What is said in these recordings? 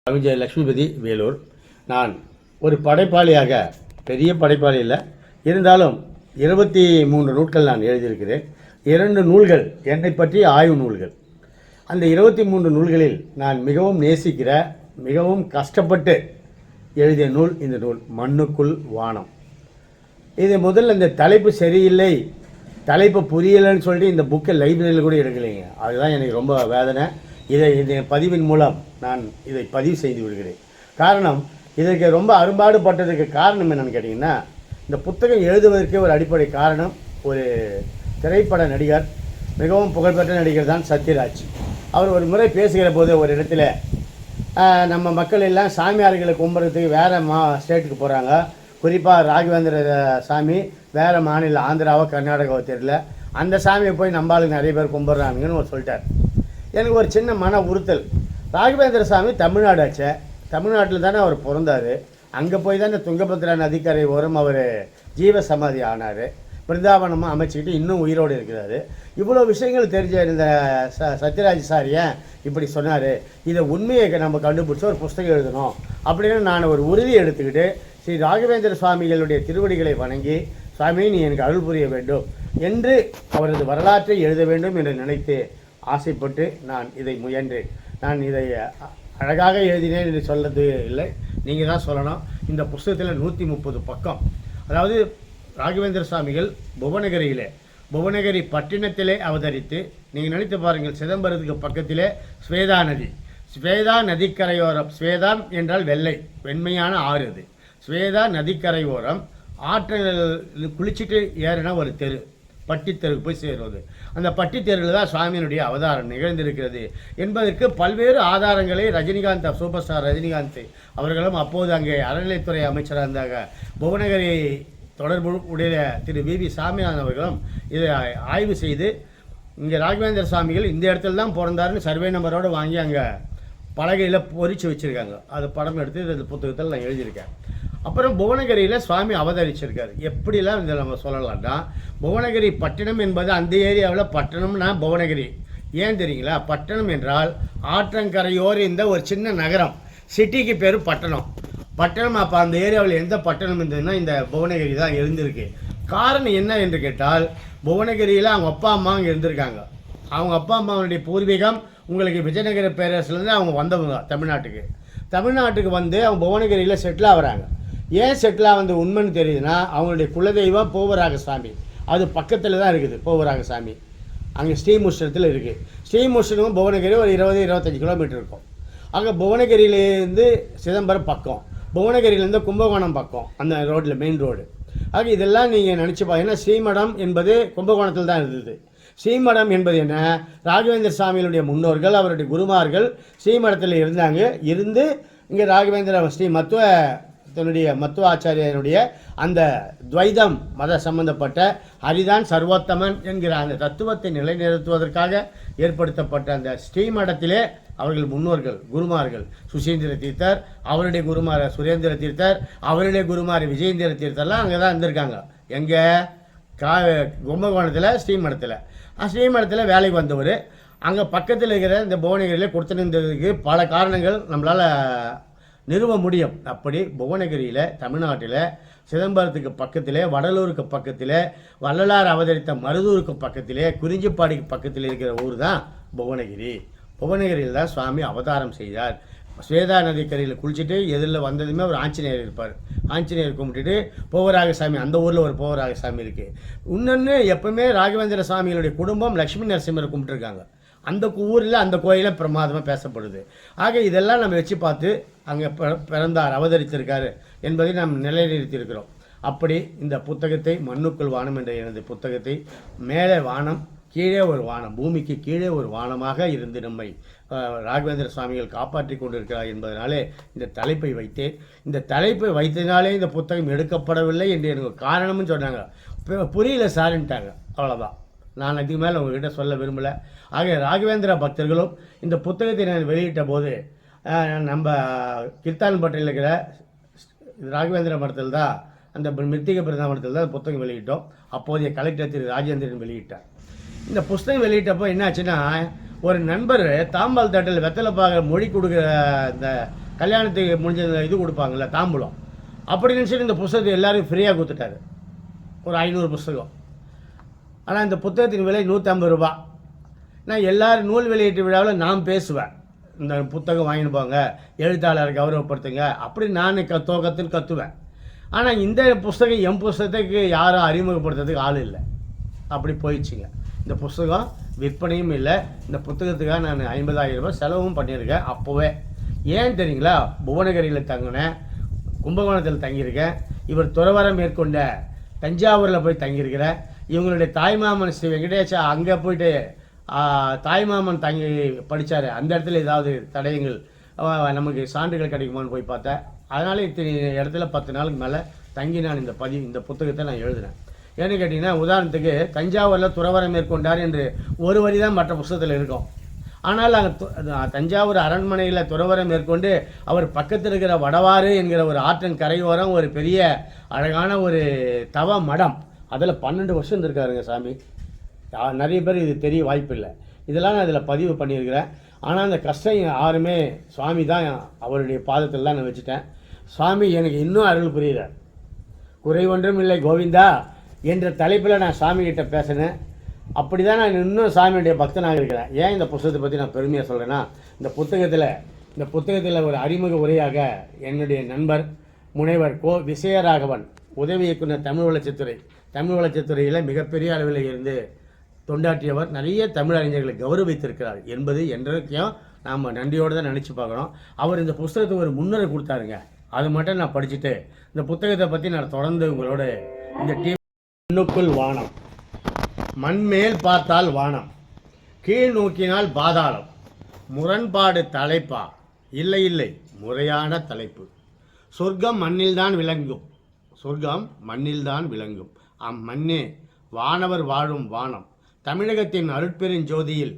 கவிஞர் லக்ஷ்மிபதி வேலூர். நான் ஒரு படைப்பாளியாக, பெரிய படைப்பாளி இல்லை, இருந்தாலும் 23 நூல்கள் நான் எழுதியிருக்கிறேன். 2 நூல்கள் என்னை பற்றிய ஆய்வு நூல்கள். அந்த 23 நூல்களில் நான் மிகவும் நேசிக்கிற, மிகவும் கஷ்டப்பட்டு எழுதிய நூல் இந்த நூல் மண்ணுக்குள் வானம். இது முதல்ல இந்த தலைப்பு சரியில்லை, தலைப்பு புரியலைன்னு சொல்லிட்டு இந்த புக்கை லைப்ரரியில் கூட எடுக்கலைங்க. அதுதான் எனக்கு ரொம்ப வேதனை. இந்த பதிவின் மூலம் நான் இதை பதிவு செய்து விடுகிறேன். காரணம், இதற்கு ரொம்ப அரும்பாடுபட்டதுக்கு காரணம் என்னென்னு கேட்டிங்கன்னா, இந்த புத்தகம் எழுதுவதற்கே ஒரு அடிப்படை காரணம், ஒரு திரைப்பட நடிகர், மிகவும் புகழ்பெற்ற நடிகர் தான் சத்யராஜ். அவர் ஒரு முறை பேசுகிற போது ஒரு இடத்துல, நம்ம மக்கள் எல்லாம் சாமியார்களை கும்பிட்றதுக்கு வேறு ஸ்டேட்டுக்கு போகிறாங்க, குறிப்பாக ராகவேந்திர சாமி வேறு மாநிலம், ஆந்திராவோ கர்நாடகாவோ தெரியல, அந்த சாமியை போய் நம்மளுக்கு நிறைய பேர் கும்பிட்றானுங்கன்னு ஒரு சொல்லிட்டார். எனக்கு ஒரு சின்ன மன உறுத்தல். ராகவேந்திர சாமி தமிழ்நாடு ஆச்சே, தமிழ்நாட்டில் தானே அவர் பிறந்தார், அங்கே போய் தானே துங்கபத்ரா நதிக்கரை ஓரம் அவர் ஜீவ சமாதி ஆனார், பிருந்தாவனமாக அமைச்சிக்கிட்டு இன்னும் உயிரோடு இருக்கிறாரு. இவ்வளோ விஷயங்கள் தெரிஞ்ச இந்த சத்யராஜ் சார் ஏன் இப்படி சொன்னார், இதை உண்மையை நம்ம கண்டுபிடிச்சி ஒரு புஸ்தகம் எழுதணும் அப்படின்னு நான் ஒரு உறுதி எடுத்துக்கிட்டு ஸ்ரீ ராகவேந்திர சுவாமிகளுடைய திருவடிகளை வணங்கி, சுவாமி நீ எனக்கு அருள் புரிய வேண்டும் என்று அவரது வரலாற்றை எழுத வேண்டும் என்று நினைத்து ஆசைப்பட்டு நான் இதை முயன்றேன். நான் இதை அழகாக எழுதினேன் என்று சொல்வது இல்லை, நீங்கள் தான் சொல்லணும். இந்த புஸ்தகத்தில் 130 பக்கம். அதாவது ராகவேந்திர சுவாமிகள் புவனகிரி பட்டினத்திலே அவதரித்து, நீங்கள் நினைத்து பாருங்கள், சிதம்பரத்துக்கு பக்கத்திலே ஸ்வேதா நதி, ஸ்வேதா நதிக்கரையோரம், ஸ்வேதம் என்றால் வெள்ளை, வெண்மையான ஆறு. அது ஸ்வேதா நதிக்கரையோரம் ஆற்றில் குளிச்சுட்டு ஏறினா ஒரு தெரு, பட்டித்தெருக்கு போய் சேருவது. அந்த பட்டித்தெருவில் தான் சுவாமியினுடைய அவதாரம் நிகழ்ந்திருக்கிறது என்பதற்கு பல்வேறு ஆதாரங்களை ரஜினிகாந்த், சூப்பர் ஸ்டார் ரஜினிகாந்த் அவர்களும் அப்போது அங்கே அறநிலைத்துறை அமைச்சராக இருந்தாங்க புவனகிரி தொடர்பு உடைய திரு வி சாமிநாதன் அவர்களும் இதை ஆய்வு செய்து, இங்கே ராகவேந்திர சுவாமிகள் இந்த இடத்துல தான் பிறந்தாருன்னு சர்வே நம்பரோடு வாங்கி அங்கே பலகையில் பொறிச்சு வச்சுருக்காங்க. அது படம் எடுத்து இந்த புத்தகத்தில் நான் எழுதியிருக்கேன். அப்புறம் புவனகிரியில் சுவாமி அவதரிச்சிருக்காரு. எப்படிலாம் இதில் நம்ம சொல்லலாம்னா, புவனகிரி பட்டணம் என்பது அந்த ஏரியாவில் பட்டணம்னா புவனகிரி. ஏன் தெரியுங்களா? பட்டணம் என்றால் ஆற்றங்கரையோர் இந்த ஒரு சின்ன நகரம், சிட்டிக்கு பேர் பட்டணம். பட்டணம் அப்போ அந்த ஏரியாவில் எந்த பட்டணம் இருந்ததுன்னா இந்த புவனகிரி தான் இருந்திருக்கு. காரணம் என்ன என்று கேட்டால், புவனகிரியில் அவங்க அப்பா அம்மா அங்கே இருந்திருக்காங்க. அவங்க அப்பா அம்மாவுடைய பூர்வீகம் உங்களுக்கு விஜயநகர பேரரசுலேருந்து அவங்க வந்தவங்க தமிழ்நாட்டுக்கு வந்து அவங்க புவனகிரியில் செட்டில் ஆகிறாங்க. ஏன் செட்டில் வந்து உண்மைன்னு தெரியுதுன்னா, அவங்களுடைய குலதெய்வம் போவராக சாமி, அது பக்கத்தில் தான் இருக்குது. போவராக சாமி அங்கே ஸ்ரீமுஷ்ணத்தில் இருக்குது. ஸ்ரீமுஷ்ணமும் புவனகிரி ஒரு 20-25 கிலோமீட்டர் இருக்கும். அங்கே புவனகிரியிலேருந்து சிதம்பரம் பக்கம், புவனகிரியிலேருந்து கும்பகோணம் பக்கம், அந்த ரோட்டில் மெயின் ரோடு. ஆக இதெல்லாம் நீங்கள் நினச்சி பார்த்தீங்கன்னா, ஸ்ரீமடம் என்பது கும்பகோணத்தில் தான் இருந்தது. ஸ்ரீமடம் என்பது என்ன? ராகவேந்திர சாமிகளுடைய முன்னோர்கள், அவருடைய குருமார்கள் ஸ்ரீமடத்தில் இருந்து இங்கே ராகவேந்திர ஸ்ரீ மத்துவ ஆச்சாரியனுடைய அந்த துவைதம் மத சம்பந்தப்பட்ட ஹரிதான் சர்வோத்தமன் என்கிற அந்த தத்துவத்தை நிலைநிறுத்துவதற்காக ஏற்படுத்தப்பட்ட அந்த ஸ்ரீமடத்திலே அவர்கள் முன்னோர்கள், குருமார்கள் சுசீந்திர தீர்த்தர், அவருடைய குருமார் சுரேந்திர தீர்த்தர், அவருடைய குருமார் விஜயேந்திர தீர்த்தர்லாம் அங்கே தான் இருந்திருக்காங்க. எங்கே? கும்பகோணத்தில் ஸ்ரீமடத்தில் வேலைக்கு வந்தவர். அங்கே பக்கத்தில் இருக்கிற இந்த புவனகிரியில் கொடுத்துருந்ததுக்கு பல காரணங்கள் நம்மளால் நிறுவ முடியும். அப்படி புவனகிரியில், தமிழ்நாட்டில் சிதம்பரத்துக்கு பக்கத்திலே, வடலூருக்கு பக்கத்தில், வள்ளலார் அவதரித்த மருதூருக்கு பக்கத்திலே, குறிஞ்சிப்பாடிக்கு பக்கத்தில் இருக்கிற ஊர் தான் புவனகிரி. புவனகிரியில் தான் சுவாமி அவதாரம் செய்தார். ஸ்வேதா நதிக்கரையில் குளிச்சுட்டு எதிரில் வந்ததுமே ஒரு ஆஞ்சநேயர் இருப்பார். ஆஞ்சநேயர் கும்பிட்டுட்டு போவராக சாமி, அந்த ஊரில் ஒரு போவராக சாமி இருக்குது. இன்னொன்று, எப்பவுமே ராகவேந்திர சாமிகளுடைய குடும்பம் லக்ஷ்மி நரசிம்மரை கும்பிட்டுருக்காங்க. அந்த ஊரில் அந்த கோயிலில் பிரமாதமாக பேசப்படுது. ஆக இதெல்லாம் நம்ம வச்சு பார்த்து அங்கே பிறந்தார், அவதரித்திருக்காரு என்பதை நாம் நிலைநிறுத்தியிருக்கிறோம். அப்படி இந்த புத்தகத்தை, மண்ணுக்குள் வானம் என்ற எனது புத்தகத்தை, மேலே வானம் கீழே ஒரு வானம், பூமிக்கு கீழே ஒரு வானமாக இருந்து நம்மை ராகவேந்திர சுவாமிகள் காப்பாற்றி கொண்டிருக்கிறார் என்பதனாலே இந்த தலைப்பை வைத்தேன். இந்த தலைப்பை வைத்ததினாலே இந்த புத்தகம் எடுக்கப்படவில்லை என்று எனக்கு காரணம்னு சொன்னாங்க. புரியல சார்ன்ட்டாங்க, அவ்வளோதான். நான் அதுக்கு மேலே உங்கள்கிட்ட சொல்ல விரும்பலை. ஆக ராகவேந்திர பக்தர்களும் இந்த புத்தகத்தை நான் வெளியிட்ட போது, நம்ம கிர்த்தான்பட்டியில் இருக்கிற ராகவேந்திர மடத்தில் தான், அந்த மிருத்திக பிருந்தாவனத்தில் தான் புத்தகம் வெளியிட்டோம். அப்போதைய கலெக்டர் திரு ராஜேந்திரன் வெளியிட்டார். இந்த புஸ்தகம் வெளியிட்டப்போ என்னாச்சுன்னா, ஒரு நண்பர் தாம்பால் தட்டில் வெத்தலைப்பாக மொழி கொடுக்குற இந்த கல்யாணத்துக்கு முடிஞ்ச இது கொடுப்பாங்கள்ல தாம்பூலம், அப்படி நினச்சிட்டு இந்த புத்தகத்தை எல்லோரும் ஃப்ரீயாக கொடுத்துட்டாரு. ஒரு 500 புத்தகம். ஆனால் இந்த புத்தகத்தின் விலை 150 ரூபா. நான் எல்லோரும் நூல் வெளியீட்டு விழாவில் நான் பேசுவேன், இந்த புத்தகம் வாங்கிட்டு போங்க, எழுத்தாளரை கௌரவப்படுத்துங்க, அப்படி நான் துவக்கத்தில் கற்றுவேன். ஆனால் இந்த புஸ்தகம் என் புஸ்தகத்துக்கு யாரும் அறிமுகப்படுத்துறதுக்கு ஆள் இல்லை. அப்படி போயிடுச்சுங்க. இந்த புஸ்தகம் விற்பனையும் இல்லை. இந்த புத்தகத்துக்காக நான் 50,000 ரூபாய் செலவும் பண்ணியிருக்கேன் அப்போவே. ஏன் தெரியுங்களா? புவனகிரியில் தங்கினேன், கும்பகோணத்தில் தங்கியிருக்கேன், இவர் துறவரம் மேற்கொண்ட தஞ்சாவூரில் போய் தங்கியிருக்கிறேன். இவங்களுடைய தாய்மாமன் ஸ்ரீ வெங்கடேஷா அங்கே போயிட்டு தாய்மாமன் தங்கி படித்தார். அந்த இடத்துல ஏதாவது தடயங்கள் நமக்கு சான்றுகள் கிடைக்குமான்னு போய் பார்த்தேன். அதனால் இத்தனை இடத்துல 10 நாளுக்கு மேலே தங்கி நான் இந்த புத்தகத்தை நான் எழுதினேன். ஏன்னு கேட்டிங்கன்னா, உதாரணத்துக்கு தஞ்சாவூரில் துறவரம் மேற்கொண்டார் என்று ஒரு வரி தான் மற்ற புத்தகத்தில் இருக்கும். ஆனால் அங்கே தஞ்சாவூர் அரண்மனையில் துறவரம் மேற்கொண்டு அவர் பக்கத்தில் இருக்கிற வடவாறு என்கிற ஒரு ஆற்றின் கரையோரம் ஒரு பெரிய அழகான ஒரு தவ மடம், அதில் 12 வருஷம் இருந்திருக்காருங்க சாமி. நிறைய பேர் இது தெரிய வாய்ப்பில்லை. இதெல்லாம் நான் இதில் பதிவு பண்ணியிருக்கிறேன். ஆனால் அந்த கஷ்டம் யாருமே சுவாமி தான் அவருடைய பாதத்தில் தான் நான் வச்சுட்டேன். சுவாமி எனக்கு இன்னும் அருள் புரிகிறார். குறை ஒன்றும் இல்லை கோவிந்தா என்ற தலைப்பில் நான் சாமிகிட்ட பேசினேன். அப்படி தான் நான் இன்னும் சாமியுடைய பக்தனாக இருக்கிறேன். ஏன் இந்த புத்தகத்தை பற்றி நான் பெருமையாக சொல்கிறேன்னா, இந்த புத்தகத்தில் ஒரு அறிமுக உரையாக என்னுடைய நண்பர் முனைவர் கோ விசயராகவன், உதவி இயக்குனர் தமிழ் வளர்ச்சித்துறையில் மிகப்பெரிய அளவில் இருந்து தொண்டாற்றியவர், நிறைய தமிழறிஞர்களை கௌரவித்திருக்கிறார் என்பது என்றைக்கும் நாம் நன்றியோடு தான் நினச்சி பார்க்குறோம். அவர் இந்த புத்தகத்துக்கு ஒரு முன்னுரை கொடுத்தாருங்க. அது மட்டும் நான் படிச்சுட்டு இந்த புத்தகத்தை பற்றி நான் தொடர்ந்து உங்களோட இந்த டீம். மண்ணுக்குள் வானம், மண்மேல் பார்த்தால் வானம், கீழ் நோக்கினால் பாதாளம், முரண்பாடு தலைப்பா, இல்லை இல்லை முறையான தலைப்பு. சொர்க்கம் மண்ணில்தான் விளங்கும், அம்மண்ணே வானவர் வாழும் வானம். தமிழகத்தின் அருட்பெருஞ்சோதியில்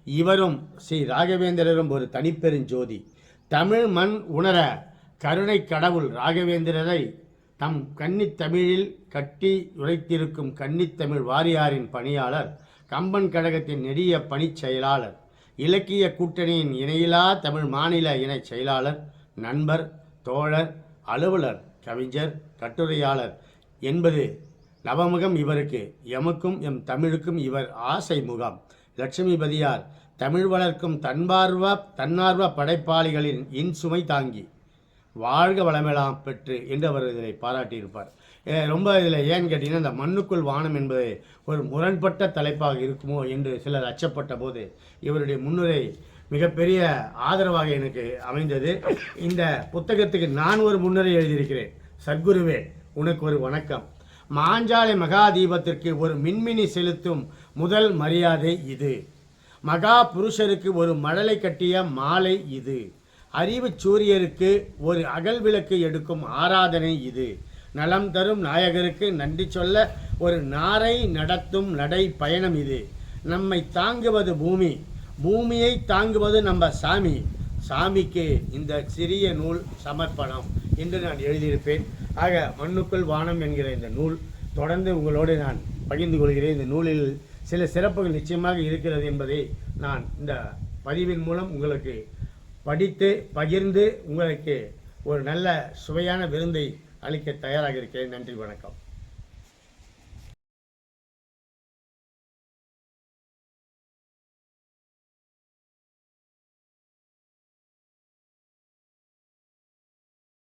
இவரும் ஸ்ரீ ராகவேந்திரரும் ஒரு தனிப்பெருஞ்சோதி. தமிழ் மண் உணர கருணை கடவுள் ராகவேந்திரரை தம் கன்னித்தமிழில் கட்டி உரைத்திருக்கும் கன்னித்தமிழ் வாரியாரின் பணியாளர், கம்பன் கழகத்தின் நெடிய பணிச் செயலாளர், இலக்கிய கூட்டணியின் இணையிலா தமிழ் மாநில இணைச் செயலாளர், நண்பர், தோழர், அலுவலர், கவிஞர், கட்டுரையாளர் என்பது நவமுகம் இவருக்கு. எமக்கும் எம் தமிழுக்கும் இவர் ஆசை முகம். லட்சுமிபதியார் தமிழ் வளர்க்கும் தன்னார்வ படைப்பாளிகளின் இன்சுமை தாங்கி வாழ்க வளமெல்லாம் பெற்று என்று அவர் இதை பாராட்டியிருப்பார். ரொம்ப இதில் ஏன்னு கேட்டிங்கன்னா, இந்த மண்ணுக்குள் வானம் என்பது ஒரு முரண்பட்ட தலைப்பாக இருக்குமோ என்று சிலர் அச்சப்பட்ட போது இவருடைய முன்னுரை மிகப்பெரிய ஆதரவாக எனக்கு அமைந்தது. இந்த புத்தகத்துக்கு நான் ஒரு முன்னுரை எழுதியிருக்கிறேன். சத்குருவே உனக்கு ஒரு வணக்கம். மாஞ்சாலை மகாதீபத்திற்கு ஒரு மின்மினி செலுத்தும் முதல் மரியாதை இது. மகா புருஷருக்கு ஒரு மழலை கட்டிய மாலை இது. அறிவு சூரியருக்கு ஒரு அகல் விளக்கு எடுக்கும் ஆராதனை இது. நலம் தரும் நாயகருக்கு நன்றி சொல்ல ஒரு நாரை நடத்தும் நடை பயணம் இது. நம்மை தாங்குவது பூமி, பூமியை தாங்குவது நம்ம சாமி, சாமிக்கு இந்த சிறிய நூல் சமர்ப்பணம் என்று நான் எழுதியிருப்பேன். ஆக மண்ணுக்குள் வானம் என்கிற இந்த நூல் தொடர்ந்து உங்களோடு நான் பகிர்ந்து கொள்கிறேன். இந்த நூலில் சில சிறப்புகள் நிச்சயமாக இருக்கிறது என்பதை நான் இந்த பதிவின் மூலம் உங்களுக்கு படித்து பகிர்ந்து உங்களுக்கு ஒரு நல்ல சுவையான விருந்தை அளிக்க தயாராக இருக்கிறேன். நன்றி, வணக்கம்.